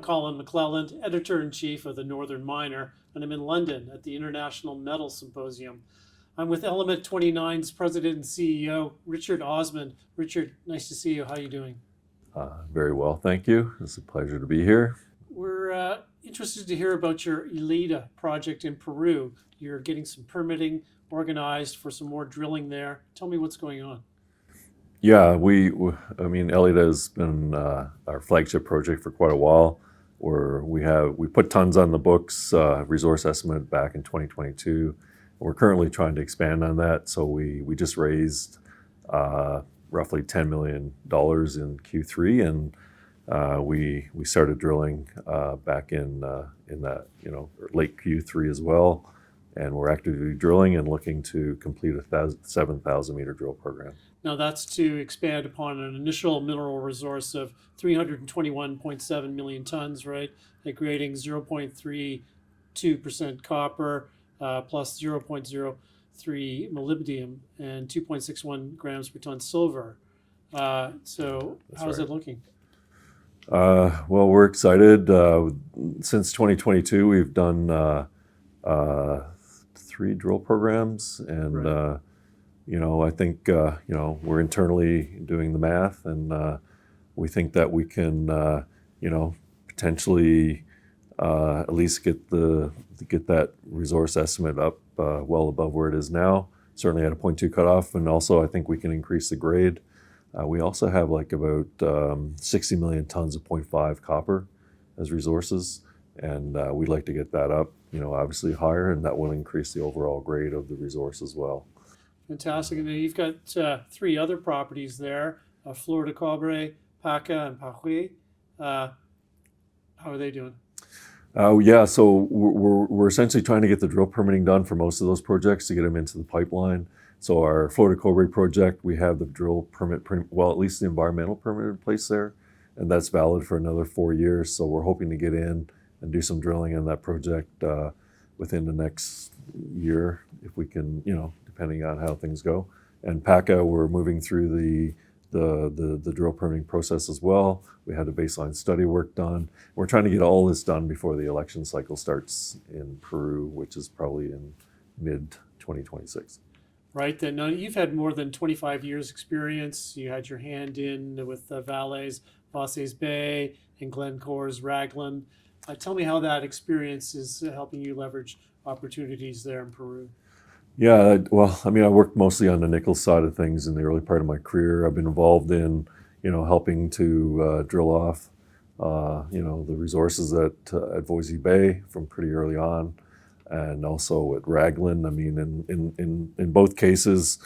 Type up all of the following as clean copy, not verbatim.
Colin McClelland, Editor-in-Chief of the Northern Miner, and I'm in London at the International Metal Symposium. I'm with Element 29's President and CEO, Richard Osmond. Richard, nice to see you. How are you doing? Very well, thank you. It's a pleasure to be here. We're interested to hear about your Elida project in Peru. You're getting some permitting organized for some more drilling there. Tell me what's going on. Yeah, Elida has been our flagship project for quite a while. We put tons on the books, resource estimate back in 2022. We're currently trying to expand on that. So we just raised roughly $10 million in Q3, and we started drilling back in that late Q3 as well. And we're actively drilling and looking to complete a 7,000 meter drill program. Now that's to expand upon an initial mineral resource of 321.7 million tons, right? At grading 0.32% copper plus 0.03 molybdenum and 2.61 grams per ton silver. So how's it looking? Well, we're excited. Since 2022, we've done 3 drill programs, and right. I think we're internally doing the math, and we think that we can potentially at least get that resource estimate up well above where it is now, certainly at a 0.2 cutoff, and also I think we can increase the grade. We also have like about 60 million tons of 0.5 copper as resources, and we'd like to get that up obviously higher, and that will increase the overall grade of the resource as well. Fantastic. And then you've got 3 other properties there, Flor de Cobre, Paca, and Pahui. How are they doing? So we're essentially trying to get the drill permitting done for most of those projects to get them into the pipeline. So our Flor de Cobre project, we have the drill permit, at least the environmental permit in place there, and that's valid for another 4 years. So we're hoping to get in and do some drilling in that project within the next year, if we can, depending on how things go. And Paca, we're moving through the drill permitting process as well. We had a baseline study work done. We're trying to get all this done before the election cycle starts in Peru, which is probably in mid-2026. Right. Then now you've had more than 25 years experience. You had your hand in with Vale's Voss's Bay and Glencore's Raglan. Tell me how that experience is helping you leverage opportunities there in Peru. Yeah, well, I worked mostly on the nickel side of things in the early part of my career. I've been involved in, helping to drill off, the resources at Voisey Bay from pretty early on, and also at Raglan. In both cases,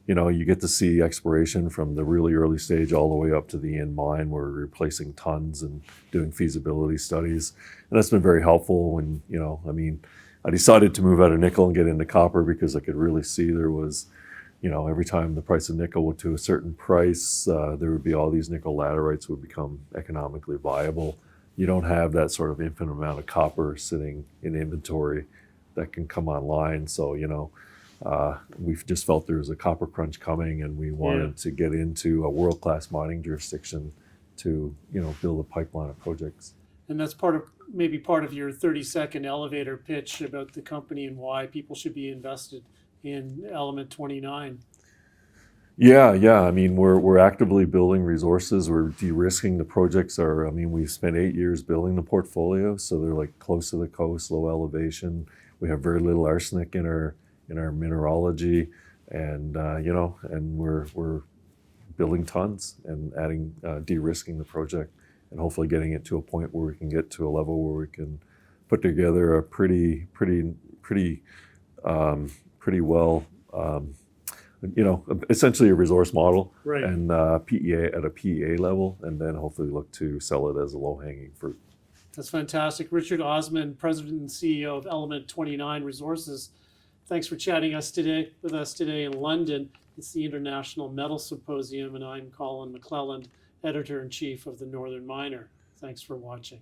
you get to see exploration from the really early stage all the way up to the in mine, where we're replacing tons and doing feasibility studies. And that's been very helpful when, I decided to move out of nickel and get into copper because I could really see there was, every time the price of nickel went to a certain price, there would be all these nickel laterites would become economically viable. You don't have that sort of infinite amount of copper sitting in inventory that can come online. So, we've just felt there was a copper crunch coming, and we wanted to get into a world-class mining jurisdiction to, build a pipeline of projects. And that's maybe part of your 30-second elevator pitch about the company and why people should be invested in Element 29. Yeah. We're actively building resources. We're de-risking the projects. We've spent 8 years building the portfolio, so they're like close to the coast, low elevation. We have very little arsenic in our mineralogy, and and we're building tons and adding de-risking the project, and hopefully getting it to a point where we can get to a level where we can put together a pretty well, essentially a resource model, right. And PEA at a PEA level, and then hopefully look to sell it as a low-hanging fruit. That's fantastic. Richard Osmond, President and CEO of Element 29 Resources. Thanks for chatting with us today in London. It's the International Metal Symposium, and I'm Colin McClelland, Editor-in-Chief of the Northern Miner. Thanks for watching.